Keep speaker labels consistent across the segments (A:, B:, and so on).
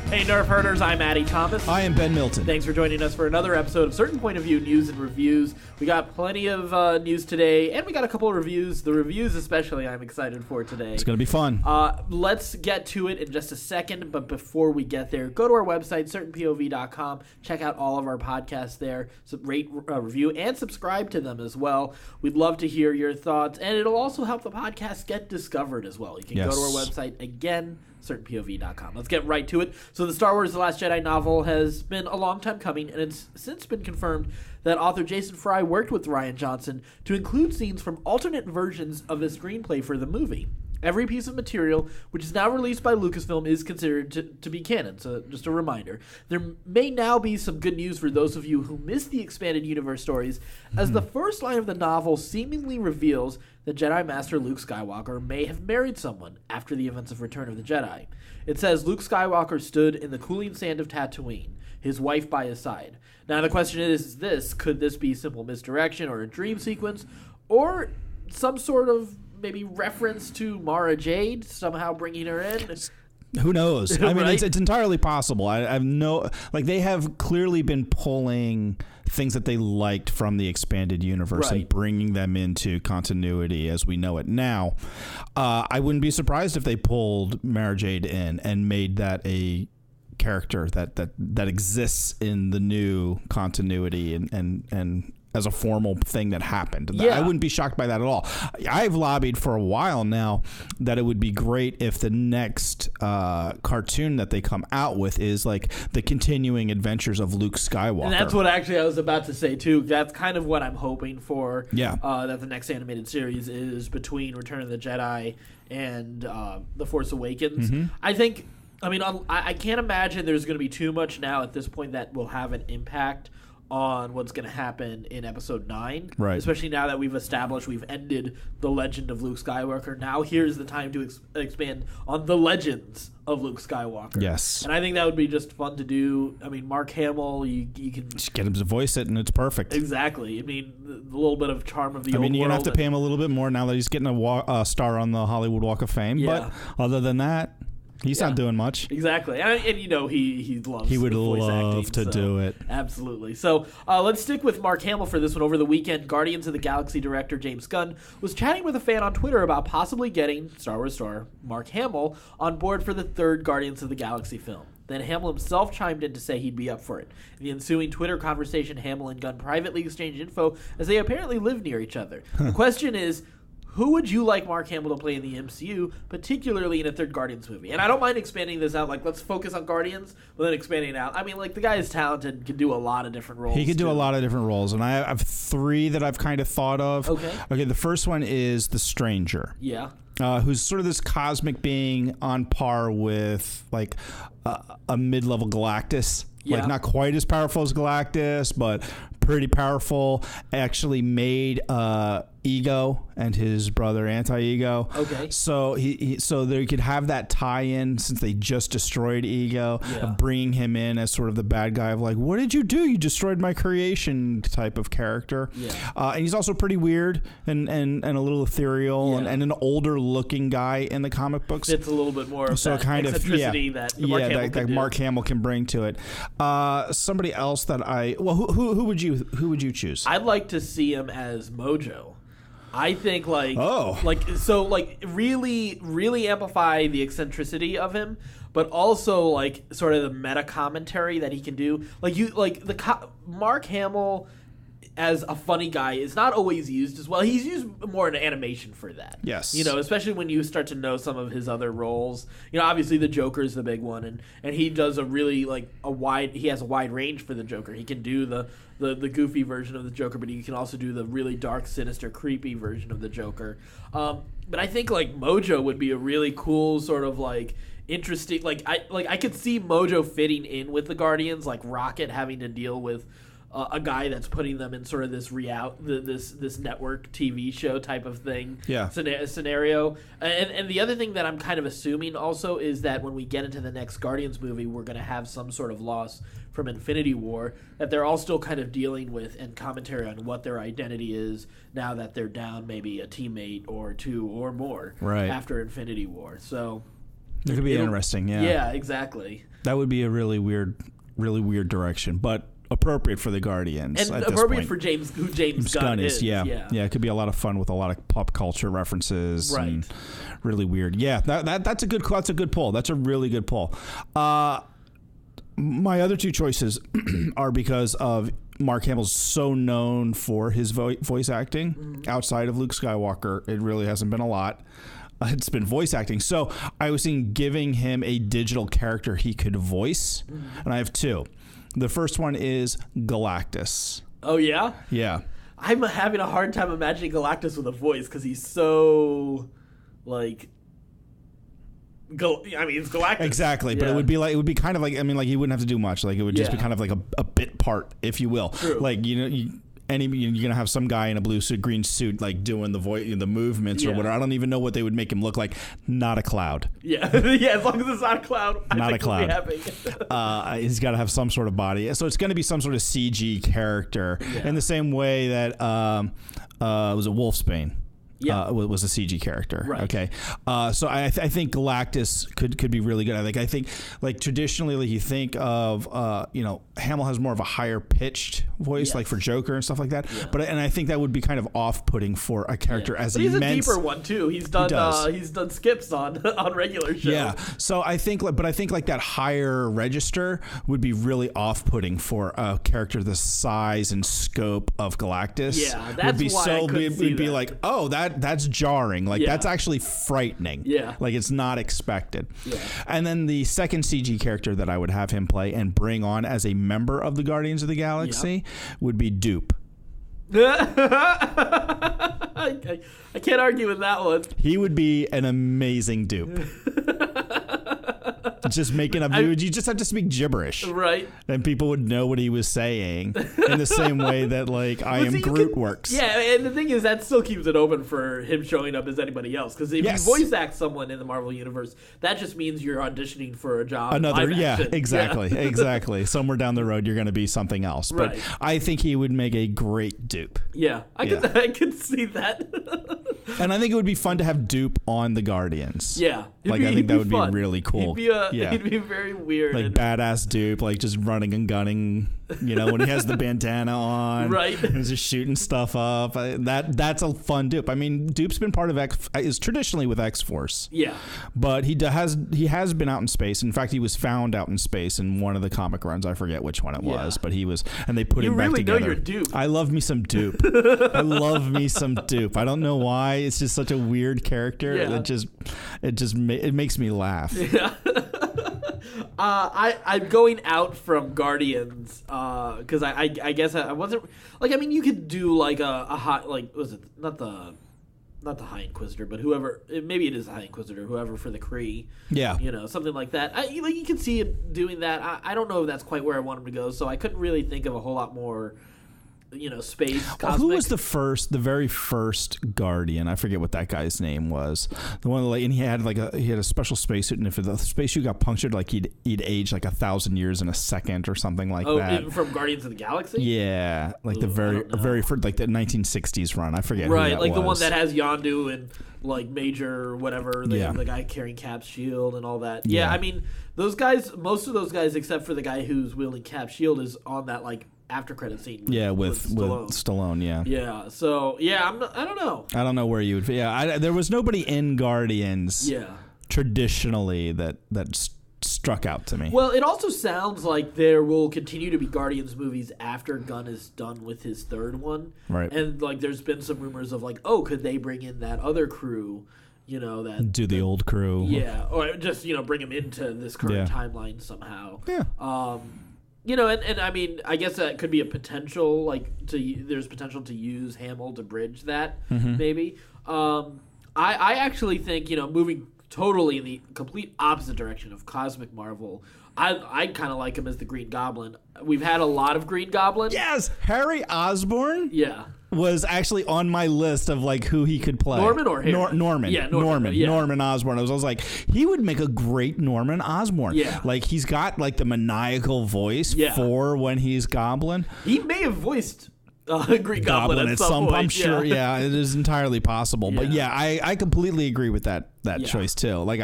A: Hey, Nerf Herders, I'm Addy Thomas.
B: I am Ben Milton.
A: Thanks for joining us for another episode of Certain Point of View News and Reviews. We got plenty of news today, and we got a couple of reviews. The reviews especially I'm excited for today.
B: It's going to be fun.
A: Let's get to it in just a second, but before we get there, go to our website, certainpov.com. Check out all of our podcasts there. So rate, review, and subscribe to them as well. We'd love to hear your thoughts, and it'll also help the podcast get discovered as well. You can go to our website again, certainpov.com. Let's get right to it. So the Star Wars The Last Jedi novel has been a long time coming, and it's since been confirmed that author Jason Fry worked with Rian Johnson to include scenes from alternate versions of the screenplay for the movie. Every piece of material, which is now released by Lucasfilm, is considered to be canon, so just a reminder. There may now be some good news for those of you who missed the expanded universe stories, as the first line of the novel seemingly reveals that Jedi Master Luke Skywalker may have married someone after the events of Return of the Jedi. It says Luke Skywalker stood in the cooling sand of Tatooine, his wife by his side. Now the question is this: could this be simple misdirection or a dream sequence, or some sort of maybe reference to Mara Jade, somehow bringing her in?
B: Who knows? I mean,
A: Right?
B: it's entirely possible. I've no, like, they have clearly been pulling things that they liked from the expanded universe and bringing them into continuity as we know it now. I wouldn't be surprised if they pulled Mara Jade in and made that a character that exists in the new continuity and as a formal thing that happened. Yeah. I wouldn't be shocked by that at all. I've lobbied for a while now that it would be great if the next cartoon that they come out with is like the continuing adventures of Luke Skywalker.
A: And that's what actually I was about to say too. That's kind of what I'm hoping for.
B: Yeah.
A: That the next animated series is between Return of the Jedi and The Force Awakens. Mm-hmm. I can't imagine there's going to be too much now at this point that will have an impact on what's going to happen in Episode 9.
B: Right.
A: Especially now that we've ended the legend of Luke Skywalker. Now here's the time to expand on the legends of Luke Skywalker.
B: Yes.
A: And I think that would be just fun to do. I mean, Mark Hamill, you can
B: just get him to voice it, and it's perfect.
A: Exactly. I mean, the little bit of charm of the old world.
B: You're going to have to pay him a little bit more now that he's getting a star on the Hollywood Walk of Fame.
A: Yeah.
B: But other than that, he's not doing much.
A: Exactly. And you know, he loves
B: He would
A: voice
B: love
A: acting,
B: to do it.
A: Absolutely. So let's stick with Mark Hamill for this one. Over the weekend, Guardians of the Galaxy director James Gunn was chatting with a fan on Twitter about possibly getting Star Wars star Mark Hamill on board for the third Guardians of the Galaxy film. Then Hamill himself chimed in to say he'd be up for it. In the ensuing Twitter conversation, Hamill and Gunn privately exchanged info as they apparently live near each other. The question is, who would you like Mark Hamill to play in the MCU, particularly in a third Guardians movie? And I don't mind expanding this out. Like, let's focus on Guardians, but then expanding it out. I mean, like, the guy is talented, can do a lot of different roles.
B: He could do a lot of different roles, and I have three that I've kind of thought of.
A: Okay,
B: the first one is the Stranger.
A: Yeah.
B: Who's sort of this cosmic being on par with, like, a mid-level Galactus.
A: Yeah.
B: Like, not quite as powerful as Galactus, but pretty powerful. Actually made Ego and his brother Anti-Ego.
A: Okay.
B: So so they could have that tie-in, since they just destroyed Ego, of bringing him in as sort of the bad guy of like, what did you do? You destroyed my creation type of character.
A: Yeah.
B: And he's also pretty weird and a little ethereal and an older looking guy in the comic books.
A: It's a little bit more of that eccentricity that Mark Hamill
B: can bring to it. Somebody else that who would you choose?
A: I'd like to see him as Mojo. I think really, really amplify the eccentricity of him, but also like sort of the meta commentary that he can do. Mark Hamill as a funny guy is not always used as well. He's used more in animation for that.
B: Yes.
A: You know, especially when you start to know some of his other roles. You know, obviously the Joker is the big one, and he does a really he has a wide range for the Joker. He can do the goofy version of the Joker, but he can also do the really dark, sinister, creepy version of the Joker. But I think like Mojo would be a really cool sort of like interesting, I could see Mojo fitting in with the Guardians, like Rocket having to deal with a guy that's putting them in sort of this this network TV show type of thing scenario. And the other thing that I'm kind of assuming also is that when we get into the next Guardians movie, we're going to have some sort of loss from Infinity War that they're all still kind of dealing with, and commentary on what their identity is now that they're down maybe a teammate or two or more after Infinity War. So
B: it could be interesting.
A: Yeah, exactly.
B: That would be a really weird direction, but appropriate for the Guardians,
A: and
B: at
A: appropriate
B: this point.
A: for who James Gunn is.
B: Yeah, it could be a lot of fun with a lot of pop culture references.
A: Right.
B: And really weird. Yeah, that's a good pull. That's a really good pull. My other two choices are because of Mark Hamill's so known for his voice acting. Outside of Luke Skywalker, it really hasn't been a lot. It's been voice acting. So I was thinking giving him a digital character he could voice. And I have two. The first one is Galactus.
A: Oh, yeah?
B: Yeah.
A: I'm having a hard time imagining Galactus with a voice because he's so, like... it's Galactus.
B: Exactly, but it would be kind of like, I mean, like, he wouldn't have to do much. Like, it would just be kind of like a bit part, if you will.
A: True.
B: Like, you're gonna have some guy in a blue suit, green suit, like doing the movements or whatever. I don't even know what they would make him look like. Not a cloud.
A: Yeah, as long as it's not a cloud.
B: Not a cloud.
A: Happy.
B: He's got to have some sort of body, so it's going to be some sort of CG character in the same way that was a Wolfsbane. Was a CG character.
A: Right.
B: Okay. So I think Galactus could be really good. I think like traditionally, like you think of, Hamill has more of a higher pitched voice, like for Joker and stuff like that. Yeah. But I think that would be kind of off putting for a character as
A: but
B: immense.
A: He's a deeper one too. He's done skips on regular shows.
B: Yeah. So I think like that higher register would be really off putting for a character the size and scope of Galactus.
A: Yeah, that's why I
B: would be like, oh, that's jarring. Like that's actually frightening.
A: Yeah.
B: Like it's not expected.
A: Yeah.
B: And then the second CG character that I would have him play and bring on as a member of the Guardians of the Galaxy would be Dupe.
A: I can't argue with that one.
B: He would be an amazing Dupe. Just making up. You just have to speak gibberish,
A: right?
B: And people would know what he was saying in the same way that like I Am Groot works.
A: Yeah, and the thing is that still keeps it open for him showing up as anybody else. Because if you voice act someone in the Marvel universe, that just means you're auditioning for a job.
B: Exactly. Somewhere down the road, you're going to be something else. But I think he would make a great Dupe.
A: Yeah, I could see that.
B: And I think it would be fun to have Dupe on the Guardians.
A: Yeah,
B: I think that would be really cool.
A: He'd be very weird.
B: Like badass Dupe, like just running and gunning, when he has the bandana on.
A: Right.
B: And just shooting stuff up. That's a fun Dupe. I mean, Dupe's been part of is traditionally with X-Force.
A: Yeah.
B: But he has been out in space. In fact, he was found out in space in one of the comic runs. I forget which one it was, but he was, and they put him back together.
A: You really know your Dupe.
B: I love me some Dupe. I love me some Dupe. I don't know why. It's just such a weird character. Yeah. It makes me laugh.
A: Yeah. I'm going out from Guardians because I guess I wasn't like, I mean, you could do like a hot, like, was it not the High Inquisitor, but whoever, maybe it is the High Inquisitor, whoever for the Kree. Yeah. Something like that. You can see it doing that. I don't know if that's quite where I want him to go, so I couldn't really think of a whole lot more, space, cosmic.
B: Well, who was the very first Guardian? I forget what that guy's name was. The one, and he had a special spacesuit, and if the spacesuit got punctured, like he'd age like 1,000 years in a second or something like that.
A: Oh, from Guardians of the Galaxy?
B: Yeah, like the very first, like the 1960s run. I forget.
A: Right,
B: who that
A: like
B: was.
A: the one that has Yondu and like Major whatever, the guy carrying Cap's shield and all that. Yeah, I mean those guys. Most of those guys, except for the guy who's wielding Cap's shield, is on that like after credit scene. With
B: Stallone.
A: Yeah. So I don't know.
B: I don't know where you would. Yeah, there was nobody in Guardians.
A: Yeah.
B: Traditionally, that struck out to me.
A: Well, it also sounds like there will continue to be Guardians movies after Gunn is done with his third one.
B: Right.
A: And like, there's been some rumors of like, could they bring in that other crew? The
B: old crew.
A: Yeah, or just bring him into this current timeline somehow.
B: Yeah.
A: And I mean, I guess that could be a potential, there's potential to use Hamill to bridge that, maybe. I actually think, moving totally in the complete opposite direction of Cosmic Marvel, I kind of like him as the Green Goblin. We've had a lot of Green Goblin.
B: Yes, Harry Osborn.
A: Yeah.
B: Was actually on my list of like who he could play.
A: Norman or Harry?
B: Norman.
A: Yeah, Norman. Yeah.
B: Norman Osborn. I was like, he would make a great Norman Osborn.
A: Yeah.
B: Like he's got like the maniacal voice for when he's Goblin.
A: He may have voiced Green Goblin at some point.
B: I'm sure. Yeah, it is entirely possible.
A: Yeah.
B: But yeah, I completely agree with that choice too. Like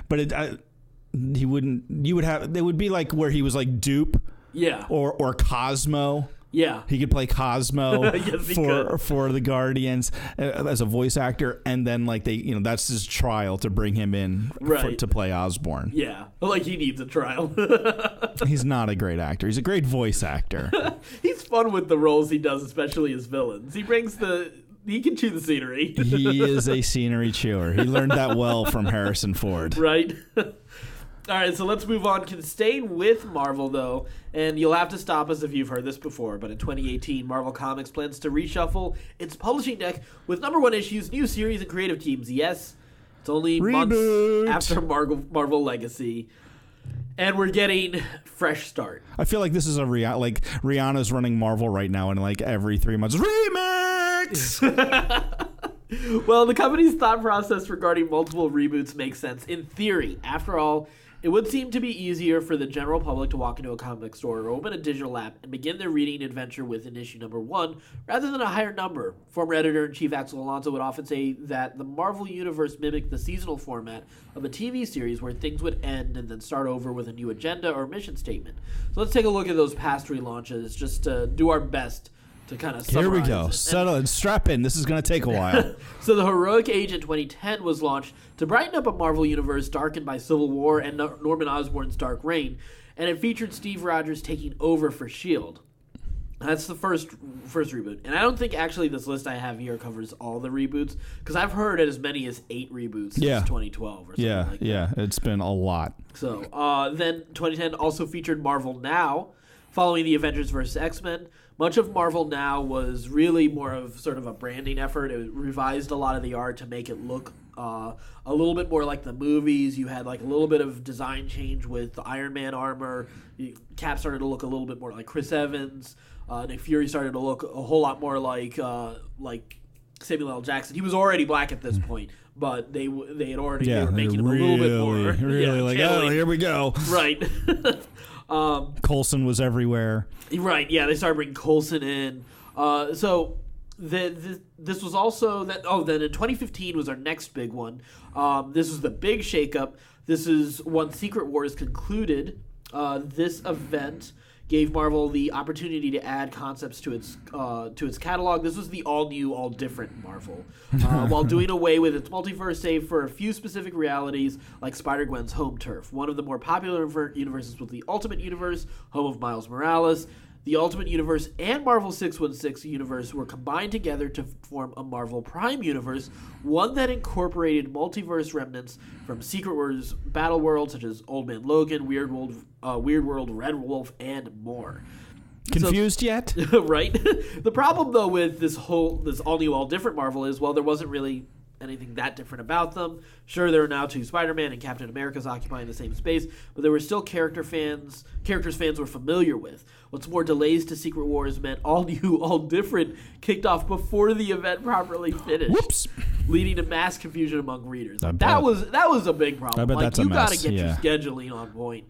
B: but he wouldn't. You would have. It would be like where he was like Dupe.
A: Yeah.
B: Or Cosmo.
A: Yeah,
B: he could play Cosmo
A: yes,
B: for the Guardians as a voice actor, and then like that's his trial to bring him in to play Osborn.
A: Yeah, like he needs a trial.
B: He's not a great actor. He's a great voice actor.
A: He's fun with the roles he does, especially as villains. He can chew the scenery.
B: He is a scenery chewer. He learned that well from Harrison Ford.
A: Right. All right, so let's move on. Staying with Marvel, though, and you'll have to stop us if you've heard this before, but in 2018, Marvel Comics plans to reshuffle its publishing deck with #1 issues, new series, and creative teams. Yes, it's only months after Marvel Legacy, and we're getting fresh start.
B: I feel like this is like Rihanna's running Marvel right now, and like every 3 months, remix!
A: Well, the company's thought process regarding multiple reboots makes sense in theory. After all, it would seem to be easier for the general public to walk into a comic store or open a digital app and begin their reading adventure with an issue #1 rather than a higher number. Former editor-in-chief Axel Alonso would often say that the Marvel Universe mimicked the seasonal format of a TV series where things would end and then start over with a new agenda or mission statement. So let's take a look at those past relaunches just to do our best to kind of summarize.
B: Here we go. Settle and strap in. This is going to take a while.
A: So the Heroic Age in 2010 was launched to brighten up a Marvel universe darkened by Civil War and Norman Osborn's Dark Reign, and it featured Steve Rogers taking over for S.H.I.E.L.D. That's the first reboot. And I don't think actually this list I have here covers all the reboots, because I've heard as many as 8 reboots since 2012 or something like that.
B: Yeah, it's been a lot.
A: So then 2010 also featured Marvel Now, following the Avengers vs. X-Men. Much of Marvel Now was really more of sort of a branding effort. It revised a lot of the art to make it look a little bit more like the movies. You had like a little bit of design change with the Iron Man armor. Cap started to look a little bit more like Chris Evans. Nick Fury started to look a whole lot more like Samuel L. Jackson. He was already black at this point, but they had already they were making him a little bit more
B: here we go.
A: Right.
B: Coulson was everywhere.
A: Right, yeah, they started bringing Coulson in. So this was also that. Oh, then in 2015 was our next big one. This was the big shakeup. This is when Secret Wars concluded. This event gave Marvel the opportunity to add concepts to its catalog. This was the all-new, all-different Marvel, while doing away with its multiverse save for a few specific realities like Spider-Gwen's home turf. One of the more popular universes was the Ultimate Universe, home of Miles Morales. The Ultimate Universe and Marvel 616 universe were combined together to form a Marvel Prime universe, one that incorporated multiverse remnants from Secret Wars Battle World, such as Old Man Logan, Weird World, Red Wolf, and more.
B: Confused yet?
A: Right? The problem, though, with this all-new, all-different Marvel is, well, there wasn't really anything that different about them. Sure, there are now 2 Spider-Man and Captain America's occupying the same space, but there were still characters fans were familiar with. What's more, delays to Secret Wars meant all new, all different kicked off before the event properly finished.
B: Whoops.
A: Leading to mass confusion among readers. That was a big problem.
B: I bet that's a mess.
A: You got to get your scheduling on point.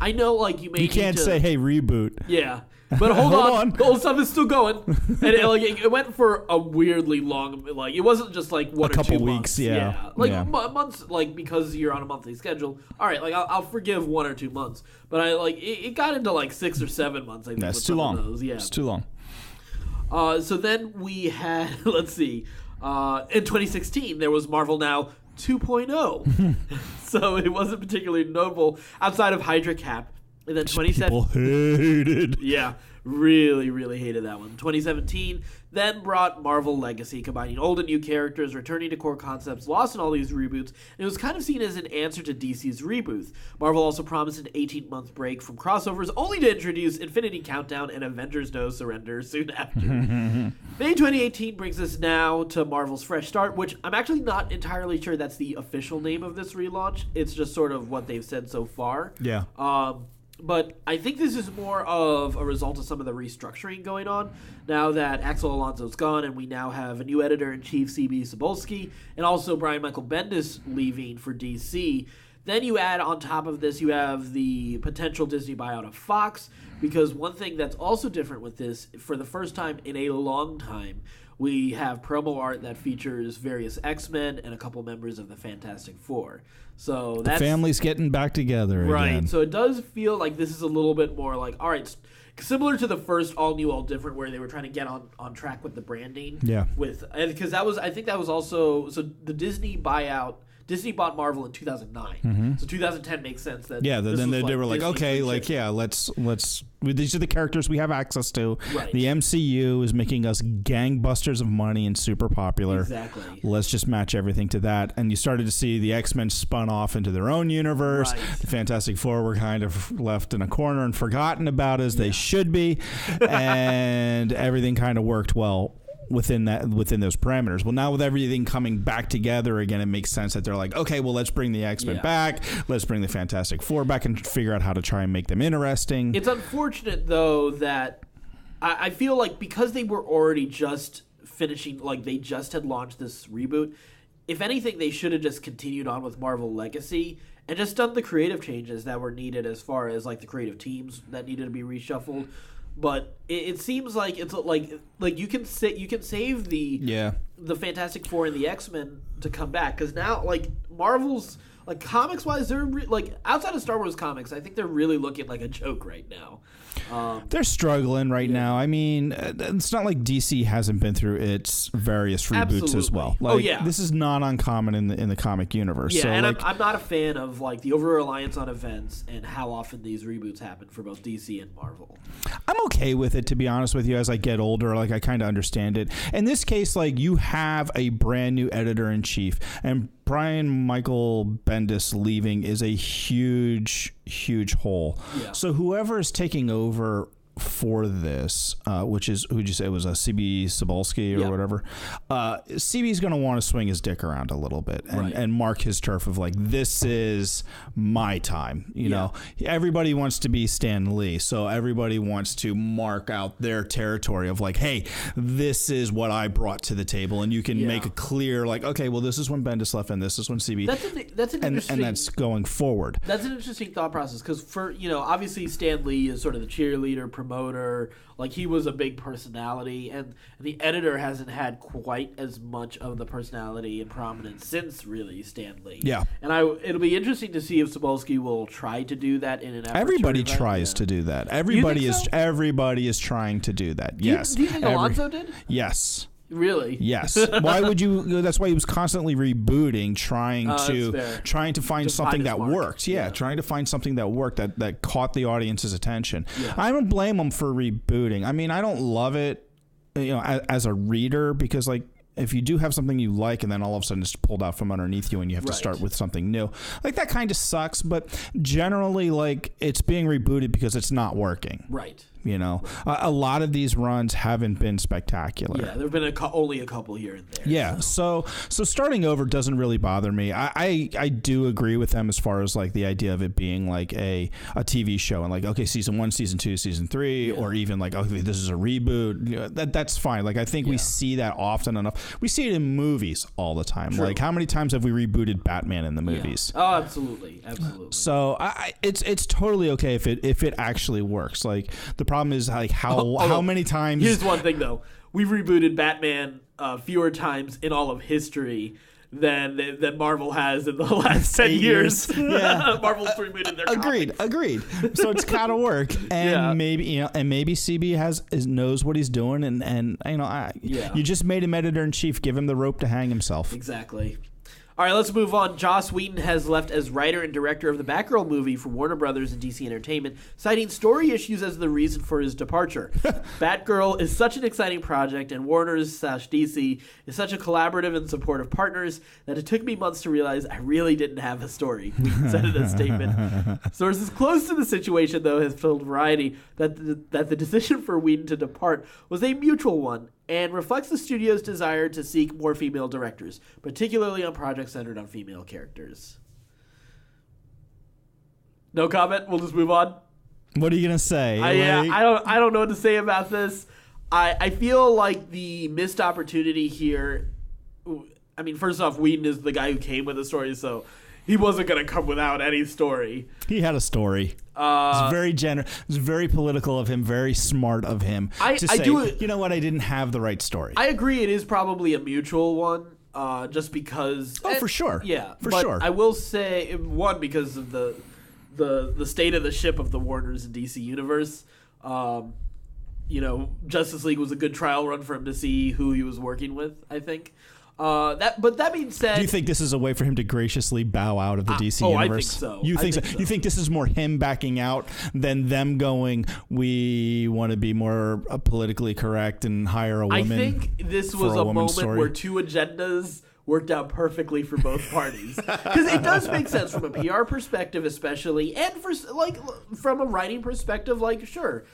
A: I know, you
B: can't say, "Hey, reboot."
A: Yeah. But hold on. The old stuff is still going. And it went for a weirdly long, it wasn't just one or 2 months.
B: A couple weeks, yeah.
A: Months, because you're on a monthly schedule. All right, I'll forgive 1 or 2 months. But it got into 6 or 7 months, I think.
B: That's too long.
A: Those. Yeah.
B: It's too long.
A: So then we had, let's see, in 2016, there was Marvel Now 2.0. So it wasn't particularly notable outside of Hydra Cap. And then 2017.
B: People hated.
A: Yeah. Really, really hated that one. 2017 then brought Marvel Legacy, combining old and new characters, returning to core concepts lost in all these reboots, and it was kind of seen as an answer to DC's reboot. Marvel also promised an 18-month break from crossovers, only to introduce Infinity Countdown and Avengers No Surrender soon after. May 2018 brings us now to Marvel's Fresh Start, which I'm actually not entirely sure that's the official name of this relaunch. It's just sort of what they've said so far.
B: Yeah.
A: But I think this is more of a result of some of the restructuring going on now that Axel Alonso's gone and we now have a new editor-in-chief, C.B. Cebulski, and also Brian Michael Bendis leaving for DC. Then you add on top of this, you have the potential Disney buyout of Fox, because one thing that's also different with this, for the first time in a long time, we have promo art that features various X-Men and a couple members of the Fantastic Four. So that's
B: the family's getting back together
A: right.
B: again.
A: So it does feel like this is a little bit more like, all right, similar to the first All New, All Different, where they were trying to get on track with the branding.
B: Yeah.
A: Because I think that was also the Disney buyout. Disney bought Marvel in 2009, so 2010 makes sense. That
B: then they were like,
A: Disney's
B: okay, like let's these are the characters we have access to. Right. The MCU is making us gangbusters of money and super popular.
A: Exactly.
B: Let's just match everything to that. And you started to see the X-Men spun off into their own universe. Right. The Fantastic Four were kind of left in a corner and forgotten about as they should be, and everything kind of worked well within those parameters. Well, now with everything coming back together again, it makes sense that they're like, okay, well, let's bring the X-Men back, let's bring the Fantastic Four back and figure out how to try and make them interesting.
A: It's unfortunate though that I feel like because they were already just finishing, like they just had launched this reboot, if anything they should have just continued on with Marvel Legacy and just done the creative changes that were needed as far as like the creative teams that needed to be reshuffled. But it seems like it's like you can save the Fantastic Four and the X-Men to come back, because now like Marvel's like comics wise they're like outside of Star Wars comics I think they're really looking like a joke right now.
B: They're struggling right now. I mean, it's not like DC hasn't been through its various reboots as well. Like, this is not uncommon in the comic universe.
A: Yeah,
B: so,
A: and
B: like,
A: I'm not a fan of like the over-reliance on events and how often these reboots happen for both DC and Marvel.
B: I'm okay with it, to be honest with you. As I get older, like I kind of understand it. In this case, like you have a brand new editor-in-chief, and Brian Michael Bendis leaving is a huge hole. Yeah. So whoever is taking over for this, which is, who'd you say it was, a CB Cebulski or whatever, CB's going to want to swing his dick around a little bit and mark his turf of like, this is my time. You know, everybody wants to be Stan Lee, so everybody wants to mark out their territory of like, hey, this is what I brought to the table, and you can make it clear like, okay, well, this is when Bendis left and this is when CB.
A: That's an interesting,
B: and that's going forward.
A: That's an interesting thought process, because for obviously Stan Lee is sort of the cheerleader, promoter, like he was a big personality, and the editor hasn't had quite as much of the personality and prominence since really Stan Lee. Yeah, and it'll be interesting to see if Cebulski will try to do that in an effort.
B: Everybody tries to do that. Everybody is trying to do that. Yes.
A: Do you think Alonso did?
B: Yes.
A: Really?
B: Yes. Why would you? That's why he was constantly rebooting, trying to find something that worked. Yeah, trying to find something that worked, that caught the audience's attention. Yeah. I don't blame him for rebooting. I mean, I don't love it, as a reader, because like, if you do have something you like and then all of a sudden it's pulled out from underneath you and you have to start with something new, like that kind of sucks. But generally, like, it's being rebooted because it's not working. Right. A lot of these runs haven't been spectacular.
A: Yeah, there have been only a couple here and there.
B: Yeah, so starting over doesn't really bother me. I do agree with them as far as like the idea of it being like a TV show and like, okay, season 1, season 2, season 3, or even like, okay, this is a reboot. That's fine. Like I think we see that often enough. We see it in movies all the time. True. Like how many times have we rebooted Batman in the movies?
A: Oh, absolutely.
B: So it's totally okay if it actually works. Like the problem is like how many times.
A: Here's one thing though: we've rebooted Batman fewer times in all of history than Marvel has in the last 10 years. Yeah, Marvel's rebooted their
B: Agreed. So it's gotta work, and maybe CB knows what he's doing, and you just made him editor in chief. Give him the rope to hang himself.
A: Exactly. All right, let's move on. Joss Whedon has left as writer and director of the Batgirl movie for Warner Brothers and DC Entertainment, citing story issues as the reason for his departure. Batgirl is such an exciting project, and Warner's/DC is such a collaborative and supportive partners that it took me months to realize I really didn't have a story, Whedon said in a statement. Sources close to the situation, though, have told Variety that the decision for Whedon to depart was a mutual one, and reflects the studio's desire to seek more female directors, particularly on projects centered on female characters. No comment. We'll just move on.
B: What are you gonna say?
A: I don't know what to say about this. I feel like the missed opportunity here. I mean, first off, Whedon is the guy who came with the story, so he wasn't going to come without any story.
B: He had a story. It's very generous. It's very political of him. Very smart of him to say, you know what? I didn't have the right story.
A: I agree. It is probably a mutual one, just because.
B: Oh, for sure.
A: Yeah,
B: for sure.
A: I will say one because of the state of the ship of the Warner's and DC universe. Justice League was a good trial run for him to see who he was working with, I think. But that being said,
B: do you think this is a way for him to graciously bow out of the DC universe?
A: I think so.
B: You think so? You think this is more him backing out than them going, we want to be more politically correct and hire a woman?
A: I think this was a moment where two agendas worked out perfectly for both parties, because it does make sense from a PR perspective, especially, and from a writing perspective. Whedon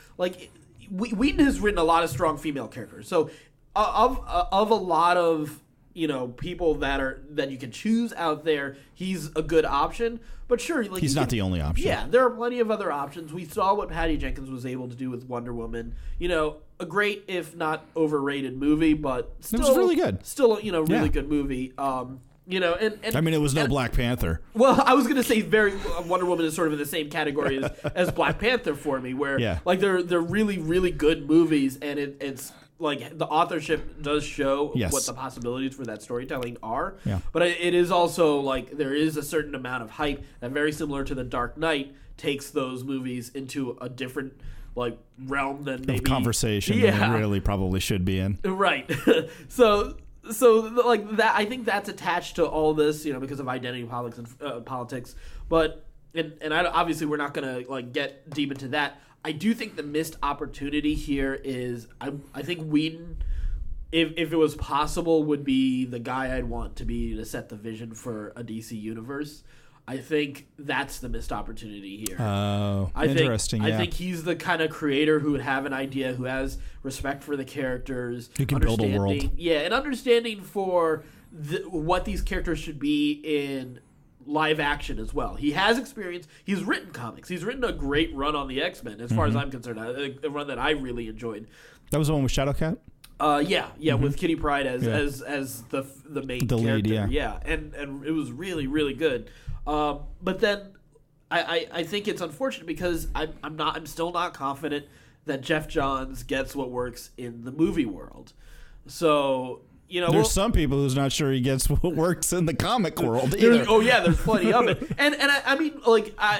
A: has written a lot of strong female characters, so of a lot of people that you can choose out there, he's a good option. But sure,
B: he's not the only option.
A: Yeah, there are plenty of other options. We saw what Patty Jenkins was able to do with Wonder Woman. A great, if not overrated, movie, but still,
B: it was really good.
A: Still, really good movie. And
B: I mean, it was no Black Panther.
A: Well, I was going to say Wonder Woman is sort of in the same category as Black Panther for me, where they're really, really good movies, and it's. The authorship does show what the possibilities for that storytelling are. Yeah. But it is also, there is a certain amount of hype that, very similar to The Dark Knight, takes those movies into a different, realm than maybe...
B: conversation that it really probably should be in.
A: Right. So that, I think that's attached to all this, because of identity politics. But, and obviously we're not going to, get deep into that. I do think the missed opportunity here is I think Whedon, if it was possible, would be the guy I'd want to set the vision for a DC universe. I think that's the missed opportunity here.
B: Oh, interesting.
A: I think he's the kind of creator who would have an idea, who has respect for the characters.
B: Who can build a world.
A: Yeah, and understanding for what these characters should be in live action as well. He has experience. He's written comics. He's written a great run on the X-Men, as far as I'm concerned. A run that I really enjoyed.
B: That was the one with Shadowcat?
A: With Kitty Pryde as the main character.
B: Lead,
A: yeah, and it was really, really good. But then I think it's unfortunate because I'm still not confident that Jeff Johns gets what works in the movie world. So
B: there's some people who's not sure he gets what works in the comic world either.
A: There's plenty of it, and I mean,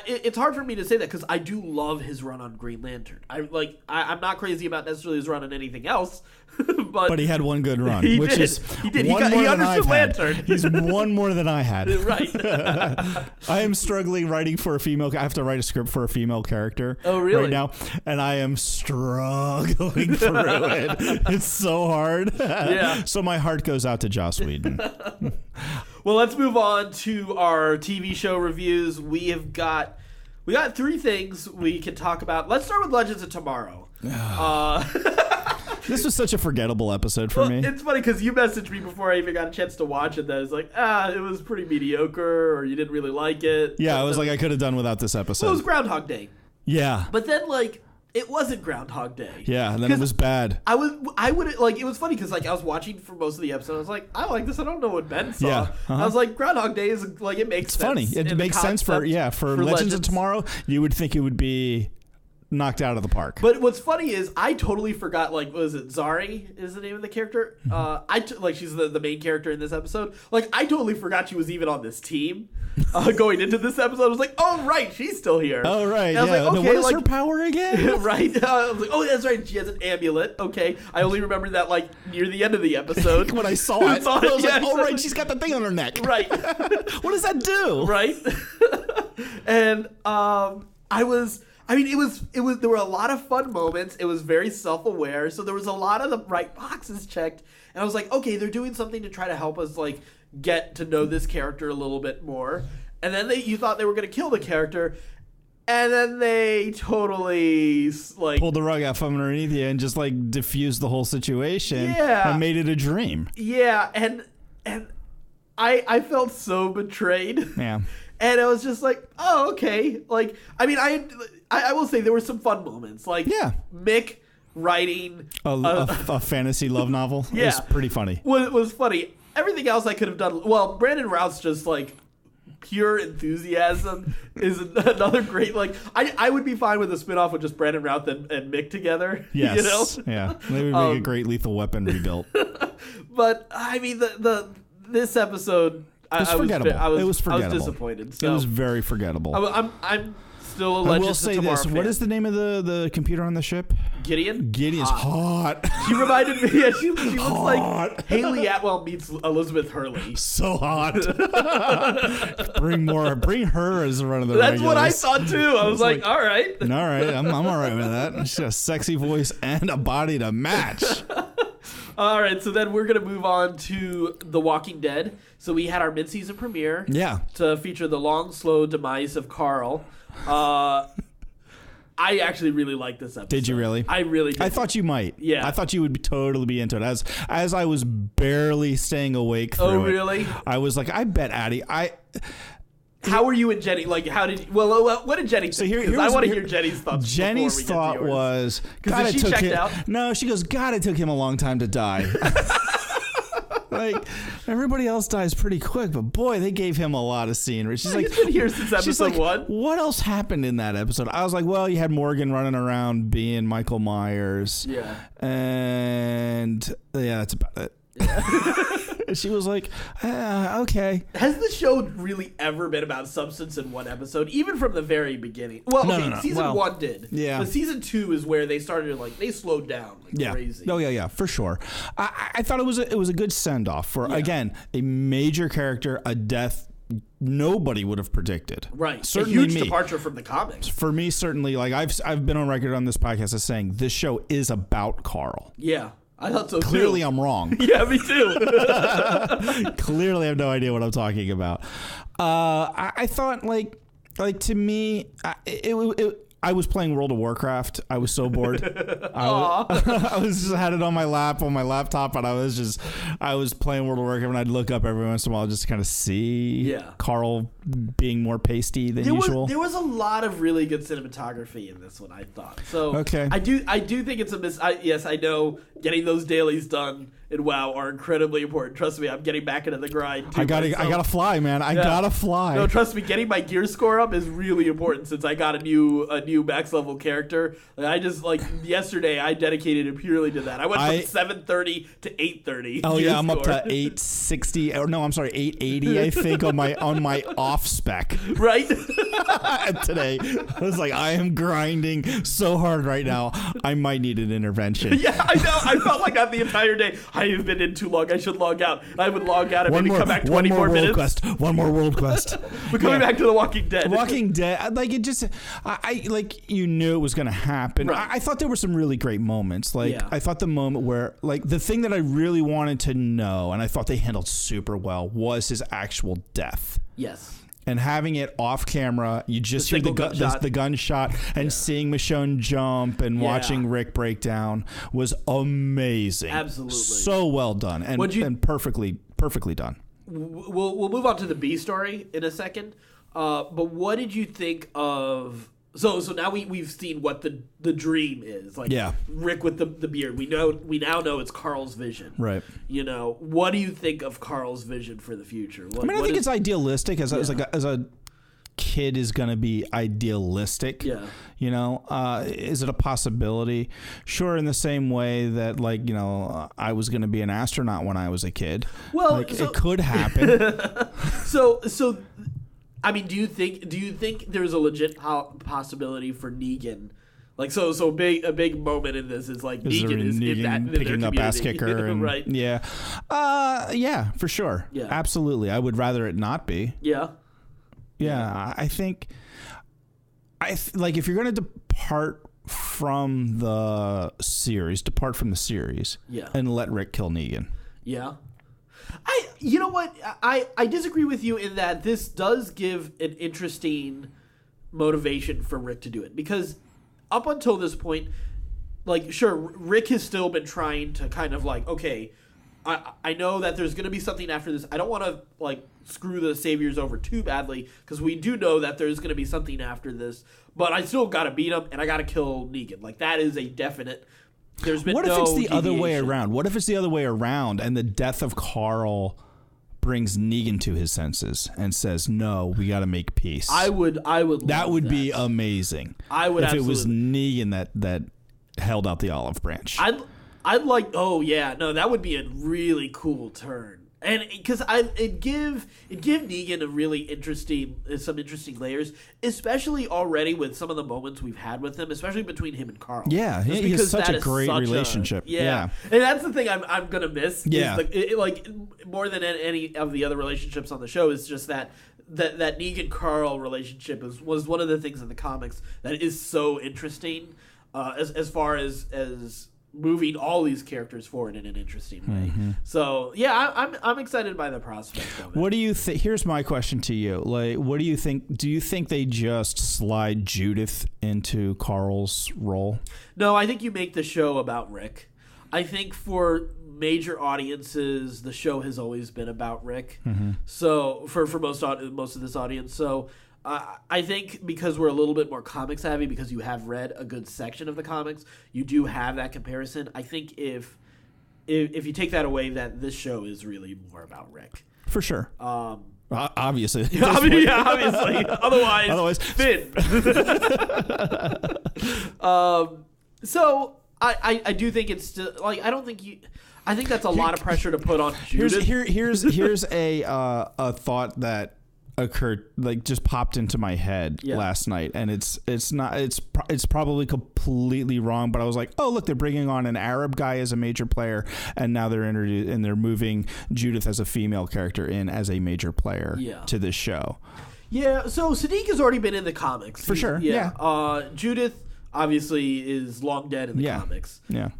A: it's hard for me to say that because I do love his run on Green Lantern. I'm not crazy about necessarily his run on anything else, but
B: he had one good run,
A: he
B: which
A: did.
B: is
A: he did.
B: One
A: he
B: more
A: understood
B: than I've
A: Lantern.
B: Had. He's one more than I had.
A: Right.
B: I am struggling writing for a female. I have to write a script for a female character.
A: Oh, really?
B: Right now, and I am struggling through it. It's so hard.
A: Yeah.
B: So my heart goes out to Joss Whedon.
A: Well, let's move on to our TV show reviews. We got three things we can talk about. Let's start with Legends of Tomorrow.
B: This was such a forgettable episode for me.
A: It's funny because you messaged me before I even got a chance to watch it that it's it was pretty mediocre, or you didn't really like it.
B: Yeah, I was I could have done without this episode.
A: Well, it was Groundhog Day.
B: Yeah.
A: But then, it wasn't Groundhog Day.
B: Yeah, and then it was bad.
A: I would it was funny because I was watching for most of the episode. I was like, I like this. I don't know what Ben saw.
B: Yeah,
A: I was like, Groundhog Day is it makes sense.
B: It's funny. It makes sense for Legends of Tomorrow. You would think it would be knocked out of the park.
A: But what's funny is I totally forgot, like, was it Zari is the name of the character? She's the main character in this episode. Like, I totally forgot she was even on this team going into this episode. I was like, oh, right, she's still here.
B: Oh, right,
A: and I was like, okay,
B: what is her power again?
A: Right. I was like, oh, that's right, she has an amulet. Okay. I only remember that, like, near the end of the episode.
B: When I saw it, I was like, oh, right, she's got the thing on her neck.
A: Right.
B: What does that do?
A: Right. And there were a lot of fun moments. It was very self-aware. So there was a lot of the right boxes checked. And I was like, okay, they're doing something to try to help us, like, get to know this character a little bit more. And then you thought they were going to kill the character. And then they totally, like...
B: pulled the rug out from underneath you and just, like, diffused the whole situation.
A: Yeah.
B: And made it a dream.
A: Yeah, and I felt so betrayed.
B: Yeah.
A: And I was just like, oh, okay. Like, I mean, I will say there were some fun moments. Like, Mick writing
B: a fantasy love novel.
A: Yeah.
B: It was pretty funny.
A: Was funny. Everything else I could have done. Well, Brandon Routh's just like pure enthusiasm is another great. Like, I would be fine with a spinoff with just Brandon Routh and Mick together.
B: Yes.
A: You know?
B: Yeah. They would make a great Lethal Weapon rebuilt.
A: But I mean, this episode.
B: It was forgettable.
A: It was
B: forgettable.
A: I was disappointed. So.
B: It was very forgettable.
A: I'm still a Legends
B: I will say
A: of Tomorrow
B: this.
A: fan.
B: What is the name of the computer on the ship?
A: Gideon?
B: Gideon's hot.
A: She reminded me. Yeah, she looks like Haley Atwell meets Elizabeth Hurley.
B: So hot. Bring her as one of the
A: That's
B: regulars.
A: what I thought too. I was like, all right.
B: All right. I'm all right with that. She's got a sexy voice and a body to match.
A: All right, so then we're going to move on to The Walking Dead. So we had our mid-season premiere to feature the long, slow demise of Carl. I actually really liked this episode.
B: Did you really?
A: I really did.
B: I thought you might.
A: Yeah.
B: I thought you would totally be into it. As I was barely staying awake through it.
A: Oh, really?
B: I was like, I bet Addy.
A: How were you and Jenny? Like, how did? Well, what did Jenny think?
B: So here
A: I want to hear Jenny's thoughts.
B: Jenny's thought was,
A: because she checked out.
B: No, she goes, God, it took him a long time to die. Like, everybody else dies pretty quick, but boy, they gave him a lot of scenery. She's like,
A: he's been here since episode 1.
B: What else happened in that episode? I was like, well, you had Morgan running around being Michael Myers.
A: Yeah.
B: And yeah, that's about it. Yeah. She was like, okay.
A: Has the show really ever been about substance in one episode, even from the very beginning? Well, no. Season 1 did.
B: Yeah.
A: But season 2 is where they started, like, they slowed down like crazy.
B: Oh, yeah, for sure. I thought it was a good send-off for, again, a major character, a death nobody would have predicted.
A: Right.
B: Certainly
A: a huge departure from the comics.
B: For me, certainly, like, I've been on record on this podcast as saying this show is about Carl.
A: Yeah. I thought so
B: Clearly,
A: too.
B: I'm wrong.
A: Yeah, me too.
B: Clearly, I have no idea what I'm talking about. I thought, like to me, I was playing World of Warcraft. I was so bored. I was just had it on my laptop, and I was playing World of Warcraft, and I'd look up every once in a while just to kind of see Carl being more pasty than usual.
A: There was a lot of really good cinematography in this one, I thought. So
B: okay.
A: I do think it's a miss. Yes, I know getting those dailies done in WoW are incredibly important. Trust me, I'm getting back into the grind too.
B: I gotta fly, man. I gotta fly.
A: No, trust me, getting my gear score up is really important since I got a new max level character. Like, I just yesterday I dedicated it purely to that. I went from 730 to 830.
B: Oh yeah, I'm up to 860 or no, I'm sorry, 880 I think on my off spec.
A: Right?
B: Today. I was like, I am grinding so hard right now. I might need an intervention.
A: Yeah, I know. I felt like that the entire day. I have been in too long. I should log out. I would log out and maybe come back 20 more minutes.
B: One more world quest.
A: But coming back to The Walking Dead.
B: Walking Dead, like it just, I like you knew it was going to happen.
A: Right.
B: I thought there were some really great moments. Like I thought the moment where, like, the thing that I really wanted to know, and I thought they handled super well, was his actual death.
A: Yes.
B: And having it off camera, you just hear the gunshot and seeing Michonne jump and watching Rick break down was amazing.
A: Absolutely.
B: So well done and perfectly done.
A: We'll move on to the B story in a second. But what did you think of... So now we've seen what the dream is. Like Rick with the beard. We now know it's Carl's vision.
B: Right.
A: You know, what do you think of Carl's vision for the future?
B: I think it's idealistic as a kid is going to be idealistic.
A: Yeah.
B: You know, is it a possibility? Sure, in the same way that, like, you know, I was going to be an astronaut when I was a kid. Well, like, it could happen.
A: So, I mean, do you think there's a legit possibility for Negan? Like, so a big moment in this is like Negan is in that
B: picking up ass kicker, and,
A: right?
B: Yeah, yeah, for sure. Yeah, absolutely. I would rather it not be.
A: Yeah.
B: Yeah, I think. Like, if you're going to depart from the series, and let Rick kill Negan.
A: Yeah. You know what? I disagree with you in that this does give an interesting motivation for Rick to do it, because up until this point, like, sure, Rick has still been trying to kind of like, okay, I know that there's going to be something after this. I don't want to, like, screw the Saviors over too badly, because we do know that there's going to be something after this. But I still got to beat him, and I got to kill Negan. Like, that is a definite. There's been
B: what
A: no
B: if it's the
A: deviation.
B: other way around? What if it's the other way around, and the death of Carl brings Negan to his senses and says, "No, we got to make peace."
A: I would.
B: That would be amazing.
A: I would.
B: If it was Negan that held out the olive branch.
A: I'd like. Oh yeah, no, that would be a really cool turn, and because it'd give Negan a really some interesting layers, especially already with some of the moments we've had with him, especially between him and Carl.
B: Yeah, he has such a great relationship.
A: Yeah, and that's the thing I'm gonna miss.
B: Yeah,
A: like more than any of the other relationships on the show is just that Negan Carl relationship was one of the things in the comics that is so interesting, as far as moving all these characters forward in an interesting way. Mm-hmm. So yeah, I'm excited by the prospect of it.
B: What do you think? Here's my question to you. Like, what do you think? Do you think they just slide Judith into Carl's role?
A: No, I think you make the show about Rick. I think for major audiences, the show has always been about Rick. Mm-hmm. So for most of this audience, so. I think because we're a little bit more comic savvy, because you have read a good section of the comics, you do have that comparison. I think if you take that away, that this show is really more about Rick.
B: For sure. Obviously.
A: Obviously. Otherwise, Finn. So I do think it's still, like, I think that's a lot of pressure to put on Judith.
B: Here's a thought that occurred, like, just popped into my head last night, and it's probably completely wrong, but I was like, oh look, they're bringing on an Arab guy as a major player, and now they're moving Judith as a female character in as a major player to this show.
A: Yeah, so Sadiq has already been in the comics
B: for sure. Yeah.
A: Judith obviously is long dead in the comics.
B: Yeah.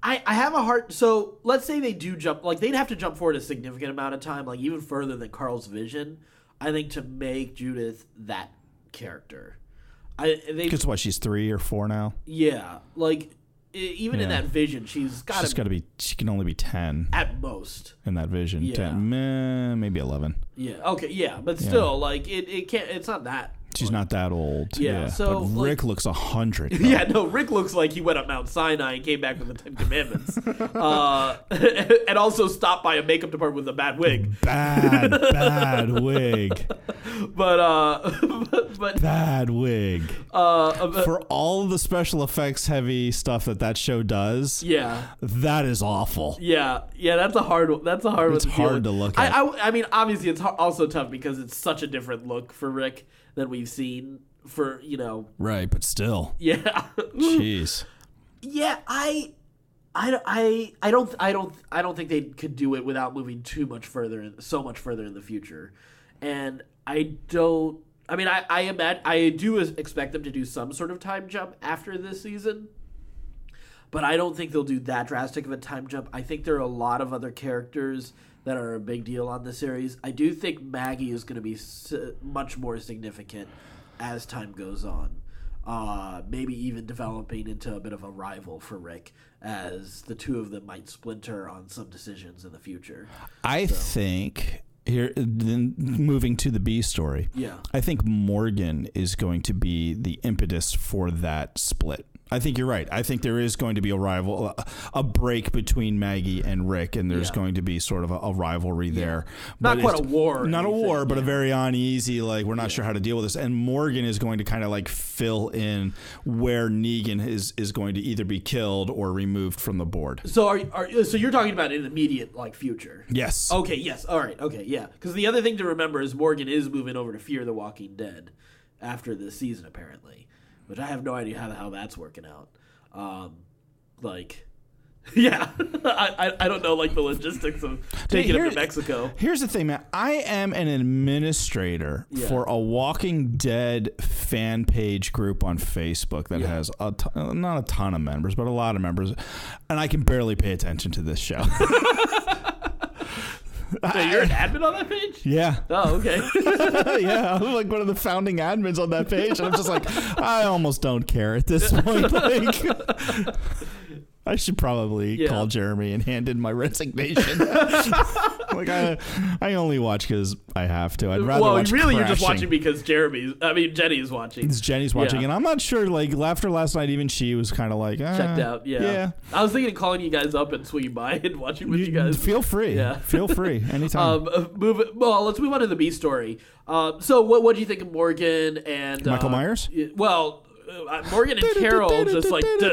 A: I have a hard... So, let's say they do jump... Like, they'd have to jump forward a significant amount of time, like, even further than Carl's vision, I think, to make Judith that character.
B: Because what, she's 3 or 4 now?
A: Yeah. Like, even in that vision, she's got to be...
B: She can only be 10.
A: At most.
B: In that vision. Yeah. 10, maybe 11.
A: Yeah. Okay, yeah. But still, like, it can't... It's not that...
B: She's not that old. Yeah.
A: So,
B: but Rick looks 100. Though.
A: Yeah, no, Rick looks like he went up Mount Sinai and came back with the 10 Commandments. And also stopped by a makeup department with a bad wig.
B: Bad wig.
A: But
B: bad wig. For all the special effects heavy stuff that show does.
A: Yeah.
B: That is awful.
A: Yeah, that's a hard one. It's
B: hard to look at.
A: I mean, obviously, it's also tough because it's such a different look for Rick than we've seen for,
B: Right, but still.
A: Yeah.
B: Jeez.
A: Yeah, I don't think they could do it without moving so much further in the future. And I do expect them to do some sort of time jump after this season. But I don't think they'll do that drastic of a time jump. I think there are a lot of other characters that are a big deal on the series. I do think Maggie is going to be much more significant as time goes on. Maybe even developing into a bit of a rival for Rick, as the two of them might splinter on some decisions in the future.
B: I think... Here, then moving to the B story.
A: Yeah.
B: I think Morgan is going to be the impetus for that split. I think you're right. I think there is going to be a break between Maggie and Rick, and there's going to be sort of a rivalry there.
A: Not quite a war.
B: Not a war, but a very uneasy, like, we're not sure how to deal with this. And Morgan is going to kind of like fill in where Negan is going to either be killed or removed from the board.
A: So so you're talking about an immediate like future?
B: Yes.
A: Okay. Yes. All right. Okay. Yeah. Because the other thing to remember is Morgan is moving over to Fear the Walking Dead after this season, apparently. Which I have no idea how that's working out. Yeah, I don't know like the logistics of taking him to Mexico.
B: Here's the thing, man. I am an administrator for a Walking Dead fan page group on Facebook that has not a ton of members, but a lot of members, and I can barely pay attention to this show.
A: So you're an admin on that page?
B: Yeah.
A: Oh, okay.
B: Yeah, I'm like one of the founding admins on that page, and I'm just like, I almost don't care at this point. Like, I should probably call Jeremy and hand in my resignation. Like, I only watch because I have to. I'd rather watch
A: really,
B: Crashing.
A: You're just watching because Jenny is watching.
B: It's Jenny's watching, and I'm not sure, like, after last night, even she was kind of like,
A: checked out, yeah. I was thinking of calling you guys up and swinging by and watching with you guys.
B: Feel free. Yeah. Feel free. Anytime.
A: Let's move on to the B story. So what do you think of Morgan and...
B: Michael Myers?
A: Well... Morgan and Carol just like right.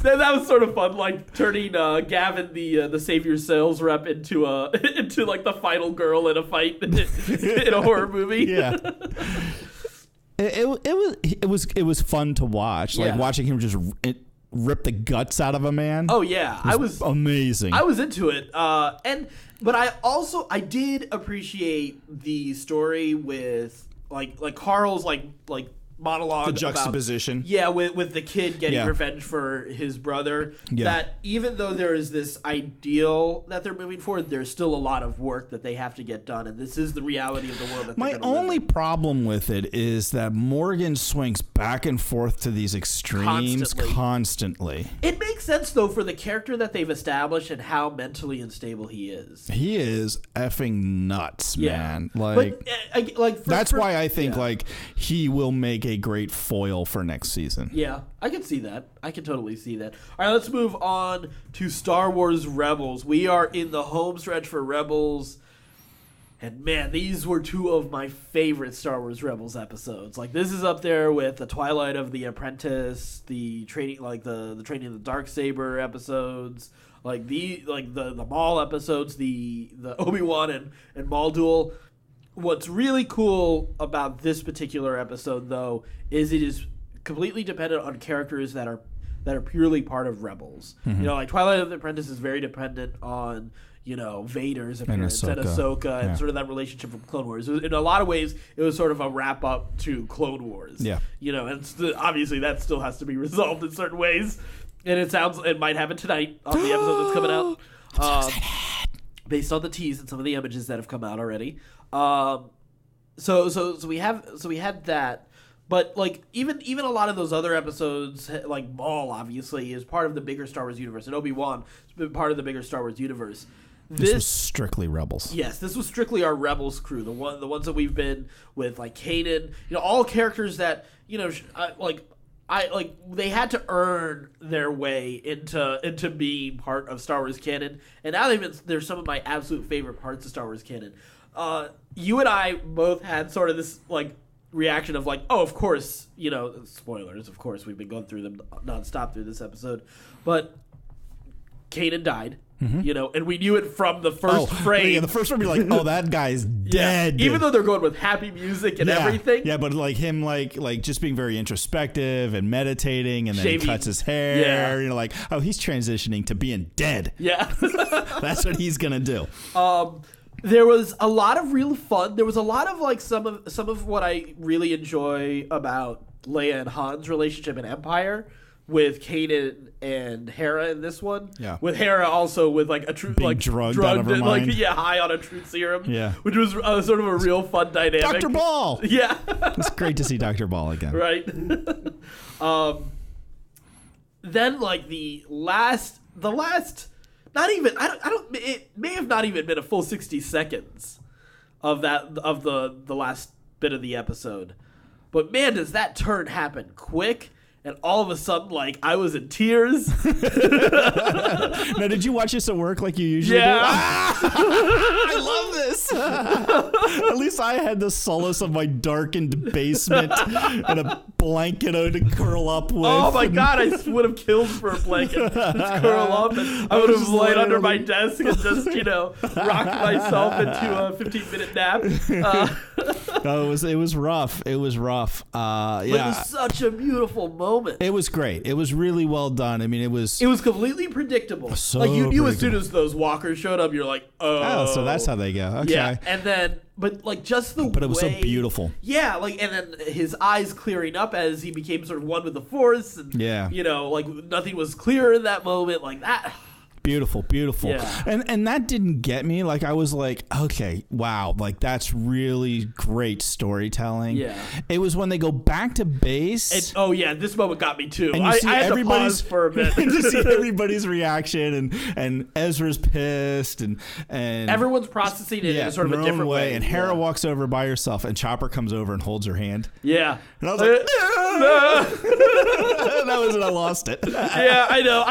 A: That was sort of fun, like turning Gavin, the Savior sales rep, into like the final girl in a fight in a horror movie.
B: Yeah. It was fun to watch, like watching him just rip the guts out of a man.
A: Oh yeah,
B: it was amazing.
A: I was into it, but I did appreciate the story with like Carl's like monologue,
B: the juxtaposition
A: with the kid getting revenge for his brother, that even though there is this ideal that they're moving forward, there's still a lot of work that they have to get done, and this is the reality of the world that
B: my only problem with it is that Morgan swings back and forth to these extremes constantly.
A: It makes sense though for the character that they've established and how mentally unstable he is.
B: He is effing nuts, man. That's why I think like he will make a great foil for next season.
A: Yeah, I can see that. I can totally see that. All right, let's move on to Star Wars Rebels. We are in the home stretch for Rebels. And man, these were two of my favorite Star Wars Rebels episodes. Like, this is up there with the Twilight of the Apprentice, the training, like the training of the Darksaber episodes, like the Maul episodes, the Obi-Wan and Maul duel. What's really cool about this particular episode, though, is it is completely dependent on characters that are purely part of Rebels. Mm-hmm. Like Twilight of the Apprentice is very dependent on Vader's appearance and Ahsoka and sort of that relationship from Clone Wars. In a lot of ways, it was sort of a wrap up to Clone Wars.
B: Yeah,
A: and obviously that still has to be resolved in certain ways, and it might happen tonight on the episode that's coming out.
B: I'm so excited.
A: Based on the tease and some of the images that have come out already. So we had that, but like even a lot of those other episodes, like Maul obviously is part of the bigger Star Wars universe, and Obi-Wan has been part of the bigger Star Wars universe.
B: This was strictly Rebels.
A: Yes, this was strictly our Rebels crew, the ones that we've been with, like Kanan, all characters that they had to earn their way into being part of Star Wars canon, and now they're some of my absolute favorite parts of Star Wars canon. You and I both had sort of this like reaction of like, oh, of course, spoilers, of course, we've been going through them nonstop through this episode, but Kanan died. Mm-hmm. And we knew it from the first frame.
B: Yeah, the first frame, you're like, oh, that guy's dead.
A: Even though they're going with happy music and everything.
B: Yeah, but like him, like just being very introspective and meditating, and then he cuts his hair.
A: Yeah.
B: Like, oh, he's transitioning to being dead.
A: Yeah,
B: that's what he's gonna do.
A: There was a lot of real fun. There was a lot of like some of what I really enjoy about Leia and Han's relationship in Empire, with Kanan and Hera in this one.
B: Yeah.
A: With Hera also with like a truth like
B: drugged out of her mind.
A: High on a truth serum.
B: Yeah.
A: Which was sort of a real fun dynamic.
B: Dr. Ball.
A: Yeah.
B: It's great to see Dr. Ball again.
A: Right. Then like the last not even I don't it may have not even been a full 60 seconds of the last bit of the episode. But man, does that turn happen quick. And all of a sudden, like, I was in tears.
B: Now, did you watch this at work like you usually do? I love this. At least I had the solace of my darkened basement and a blanket to curl up with.
A: Oh, my God. I would have killed for a blanket. Just curl up. And I would have laid under my desk and just, rocked myself into a 15-minute nap.
B: No, it was rough. It was rough. Yeah.
A: But it was such a beautiful moment.
B: It was great. It was really well done. I mean, it was
A: completely predictable.
B: So
A: like, you knew as soon as those walkers showed up, you're like, oh.
B: So that's how they go. Okay.
A: Yeah, and then, but like just the way.
B: But it was so beautiful.
A: Yeah, like, and then his eyes clearing up as he became sort of one with the Force. And, like nothing was clear in that moment, like that.
B: Beautiful.
A: Yeah.
B: And that didn't get me. Like, I was like, okay, wow, like that's really great storytelling.
A: Yeah.
B: It was when they go back to base.
A: This moment got me too.
B: And
A: I had to pause for a bit
B: to see everybody's reaction, and Ezra's pissed, and
A: everyone's processing it in sort of a different way.
B: And Hera walks over by herself, and Chopper comes over and holds her hand.
A: Yeah.
B: And I was like, that was when I lost it.
A: Yeah, I know.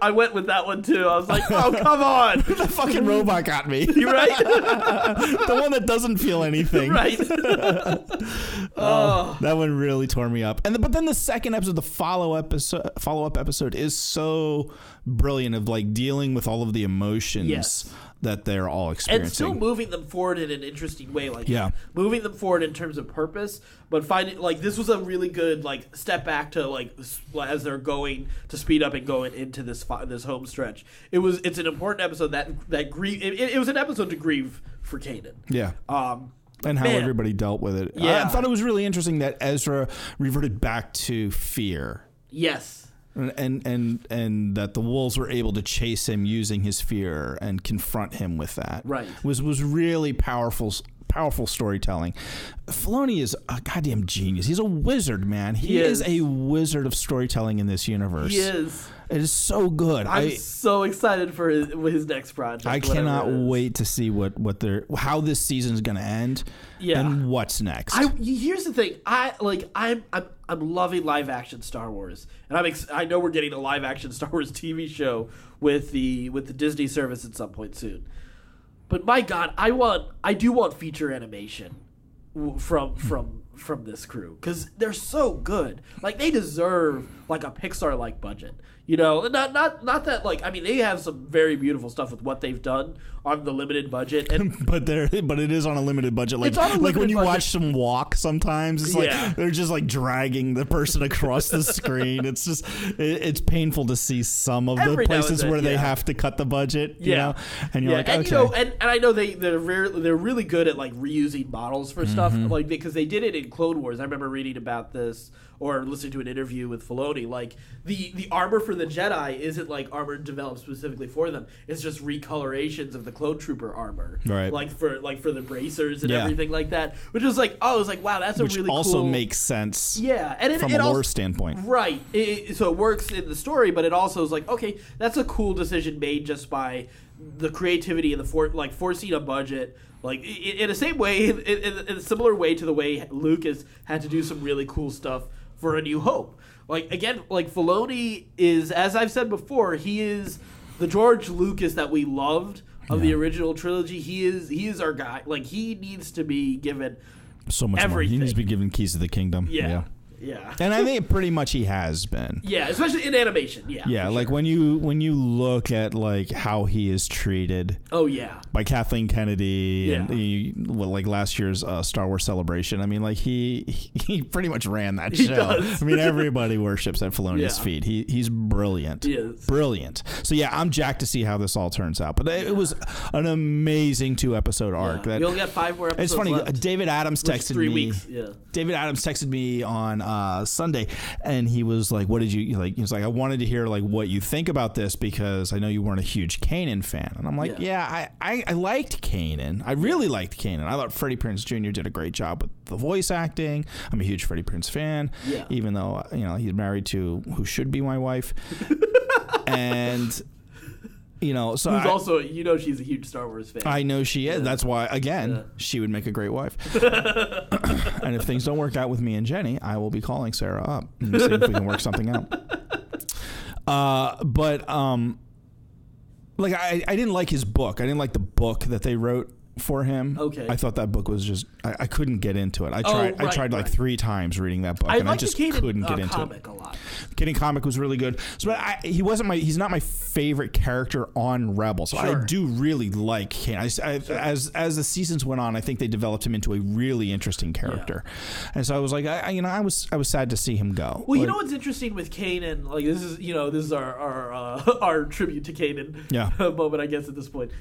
A: I went with that one too. I was like, oh, come on.
B: The fucking robot got me.
A: You're right.
B: The one that doesn't feel anything.
A: Right.
B: That one really tore me up. But then the second episode, the follow-up episode is so brilliant of like dealing with all of the emotions that they're all experiencing.
A: And still moving them forward in an interesting way. Like, moving them forward in terms of purpose, but finding, like, this was a really good, like, step back to, like, as they're going to speed up and going into this home stretch. It's an important episode that grieve. It was an episode to grieve for Kanan.
B: Yeah. And how everybody dealt with it.
A: Yeah.
B: I thought it was really interesting that Ezra reverted back to fear.
A: Yes.
B: And that the wolves were able to chase him using his fear and confront him with that.
A: Right.
B: Was really powerful storytelling. Filoni is a goddamn genius. He's a wizard, man. He is a wizard of storytelling in this universe.
A: He is.
B: It is so good.
A: I'm so excited for his next project.
B: I cannot wait to see how this season is going to end.
A: Yeah.
B: And what's next.
A: Here's the thing. I'm loving live action Star Wars, and I know we're getting a live action Star Wars TV show with the Disney service at some point soon. But my God, I do want feature animation from this crew, because they're so good. Like, they deserve like a Pixar-like budget. Not that, like, I mean, they have some very beautiful stuff with what they've done on the limited budget, and
B: but it is on a limited budget. Like, like when you watch them walk, sometimes it's like they're just like dragging the person across the screen. It's just it's painful to see some of the places where they have to cut the budget. You know? And you're like, okay.
A: And I know they're really good at like reusing models for stuff, like, because they did it in Clone Wars. I remember reading about this or listening to an interview with Filoni. Like, the armor for the Jedi isn't like armor developed specifically for them. It's just recolorations of the Clone Trooper armor,
B: right?
A: Like for the bracers and everything like that. Which was like, I was like, wow, that's
B: which
A: really
B: also
A: cool.
B: Makes sense.
A: Yeah, and
B: from a lore standpoint,
A: right? So it works in the story, but it also is like, okay, that's a cool decision made just by the creativity and forcing a budget. Like, in the same way, in a similar way to the way Lucas had to do some really cool stuff for A New Hope. Like, again, like, Filoni is, as I've said before, he is the George Lucas that we loved of the original trilogy. He is our guy. Like, he needs to be given
B: so much
A: everything.
B: More. He needs to be given keys to the kingdom.
A: Yeah.
B: And I think pretty much he has been.
A: Yeah, especially in animation.
B: Yeah, like when you look at like how he is treated.
A: Oh yeah.
B: By Kathleen Kennedy and like last year's Star Wars Celebration. I mean, like he pretty much ran that show.
A: Does.
B: I mean, everybody worships at Filoni's feet. He's brilliant.
A: He is.
B: Brilliant. So yeah, I'm jacked to see how this all turns out. But it was an amazing 2-episode arc.
A: You'll get 5 more episodes.
B: It's funny.
A: Left.
B: David Adams texted
A: 3
B: me.
A: weeks. Yeah.
B: David Adams texted me on Sunday, and he was like, "What did you like?" He was like, "I wanted to hear like what you think about this, because I know you weren't a huge Kanan fan." And I'm like, I liked Kanan. I really liked Kanan. I thought Freddie Prinze Jr. did a great job with the voice acting. I'm a huge Freddie Prinze fan, even though he's married to who should be my wife, and So
A: who's also, she's a huge Star Wars fan.
B: I know she is. That's why, again, she would make a great wife. And if things don't work out with me and Jenny, I will be calling Sarah up and seeing if we can work something out. I didn't like his book. I didn't like the book that they wrote for him.
A: Okay.
B: I thought that book was just I couldn't get into it. I tried like 3 times reading that book, and I just couldn't get into
A: it. A lot.
B: Kanan comic was really good. So he's not my favorite character on Rebels. So I do really like Kanan. As the seasons went on, I think they developed him into a really interesting character. Yeah. And so I was like, I was sad to see him go.
A: Well, what's interesting with Kanan, like this is our tribute to Kanan moment, I guess, at this point.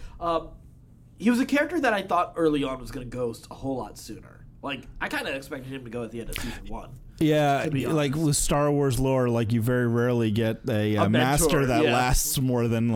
A: He was a character that I thought early on was going to ghost a whole lot sooner. Like, I kind of expected him to go at the end of season 1.
B: Yeah, like with Star Wars lore, like you very rarely get a master that lasts more than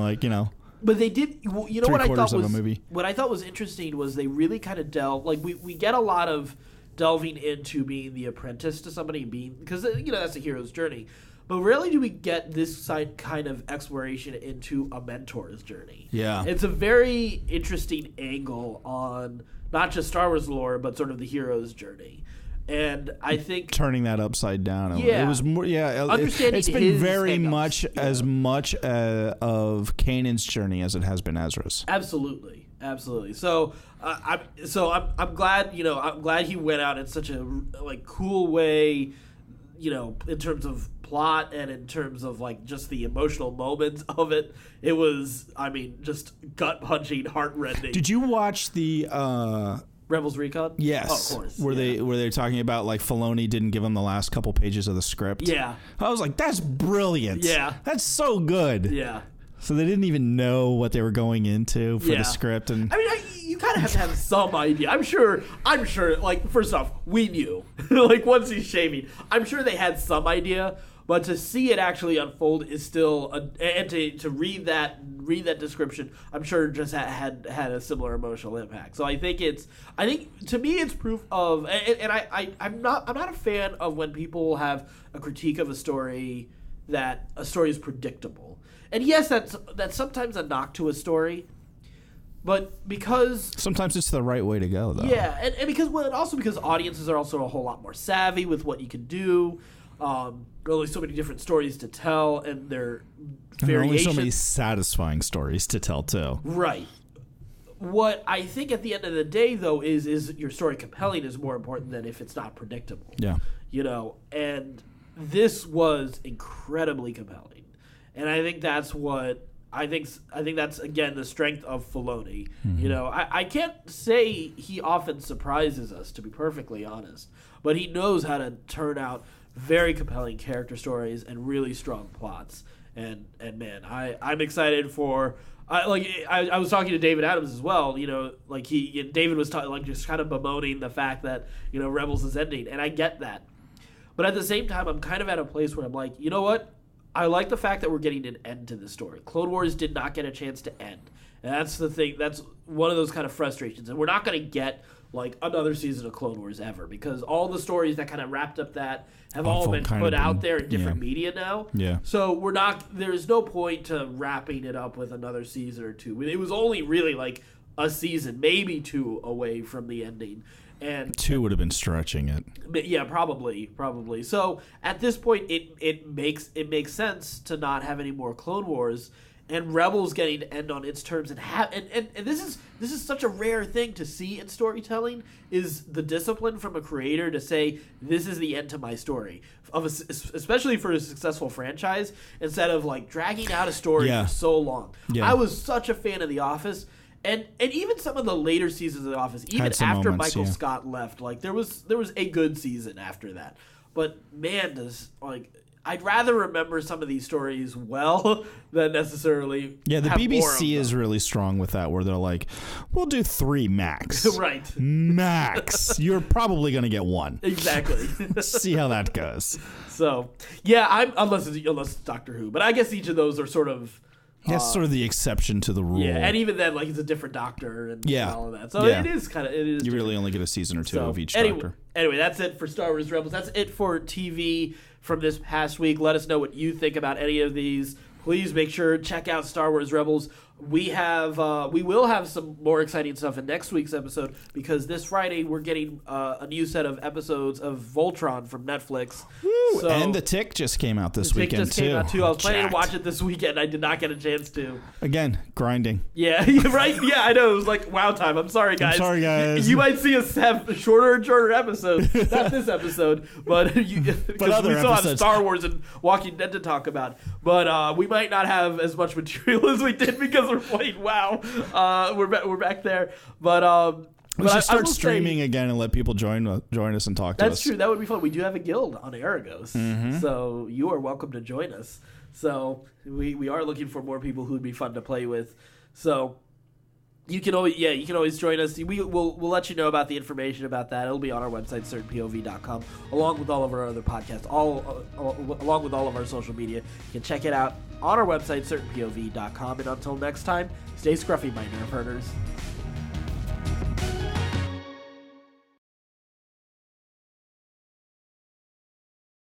A: But they did. What I thought was interesting was they really kind of delve. Like we get a lot of delving into being the apprentice to somebody, because that's a hero's journey. But rarely do we get this kind of exploration into a mentor's journey. Yeah. It's a very interesting angle on not just Star Wars lore, but sort of the hero's journey. And I think
B: turning that upside down. Yeah. It was more. Yeah.
A: Understanding
B: it's been very much as much of Kanan's journey as it has been Ezra's.
A: Absolutely. So I'm glad. I'm glad he went out in such a cool way. In terms of plot and in terms of just the emotional moments of it, it was, just gut punching, heart rending.
B: Did you watch the
A: Rebels Recon?
B: Yes.
A: Oh, of course.
B: Were they talking about Filoni didn't give him the last couple pages of the script?
A: Yeah.
B: I was like, that's brilliant.
A: Yeah.
B: That's so good.
A: Yeah.
B: So they didn't even know what they were going into for the script, and
A: you kind of have to have some idea. I'm sure. First off, we knew. Once he's shaving, I'm sure they had some idea. But to see it actually unfold is still, and to read that description, I'm sure just had a similar emotional impact. So I think to me it's proof of, and I'm not a fan of when people have a critique of a story that a story is predictable. And yes, that's sometimes a knock to a story, but because
B: sometimes it's the right way to go, though.
A: Yeah, and because audiences are also a whole lot more savvy with what you can do. There are only so many different stories to tell, and they're variations. There are only so many
B: satisfying stories to tell too.
A: Right. What I think at the end of the day, though, is your story compelling is more important than if it's not predictable.
B: Yeah.
A: And this was incredibly compelling. And I think that's that's again the strength of Filoni. Mm-hmm. I can't say he often surprises us, to be perfectly honest, but he knows how to turn out very compelling character stories and really strong plots. And man, I'm excited for. I was talking to David Adams as well. David was just kind of bemoaning the fact that Rebels is ending, and I get that. But at the same time, I'm kind of at a place where I'm like, you know what? I like the fact that we're getting an end to this story. Clone Wars did not get a chance to end. And that's the thing. That's one of those kind of frustrations. And we're not going to get another season of Clone Wars ever, because all the stories that kind of wrapped up that have all been put out there in different media now.
B: Yeah.
A: So there's no point to wrapping it up with another season or two. It was only really a season, maybe 2 away from the ending. And
B: 2 would have been stretching it.
A: Yeah, probably. So at this point, it makes sense to not have any more Clone Wars, and Rebels getting to end on its terms, and this is such a rare thing to see in storytelling, is the discipline from a creator to say, this is the end to my story, especially for a successful franchise, instead of dragging out a story for so long. Yeah. I was such a fan of The Office. And even some of the later seasons of The Office, even after Michael Scott left, there was a good season after that. But man, I'd rather remember some of these stories well than necessarily.
B: Yeah, the BBC is really strong with that, where they're like, "We'll do 3 max."
A: Right.
B: Max. You're probably going to get 1.
A: Exactly.
B: See how that goes.
A: So yeah, unless it's Doctor Who, but I guess each of those are sort of.
B: That's sort of the exception to the rule.
A: Yeah, and even then, it's a different doctor and all of that. So it is kind of You
B: different. Really only get a season or 2 of each doctor.
A: Anyway, that's it for Star Wars Rebels. That's it for TV from this past week. Let us know what you think about any of these. Please make sure check out Star Wars Rebels we will have some more exciting stuff in next week's episode, because this Friday we're getting a new set of episodes of Voltron from Netflix.
B: Woo, so, and The Tick just came out this weekend,
A: just came out too. I was planning to watch it this weekend. I did not get a chance to.
B: Again, grinding.
A: Yeah, right? Yeah, I know. It was like wow time. I'm sorry, guys.
B: You
A: might see us have shorter and shorter episodes. Not this episode, but because we still have Star Wars and Walking Dead to talk about. But we might not have as much material as we did because we're playing WoW. We're back there, but
B: we should start streaming again and let people join us and talk to us.
A: That's true. That would be fun. We do have a guild on Aragos, so you are welcome to join us. So we are looking for more people who would be fun to play with. So you can always join us. We'll let you know about the information about that. It'll be on our website, certainpov.com, along with all of our other podcasts, along with all of our social media. You can check it out on our website, certainpov.com. And until next time, stay scruffy, my nerf herders.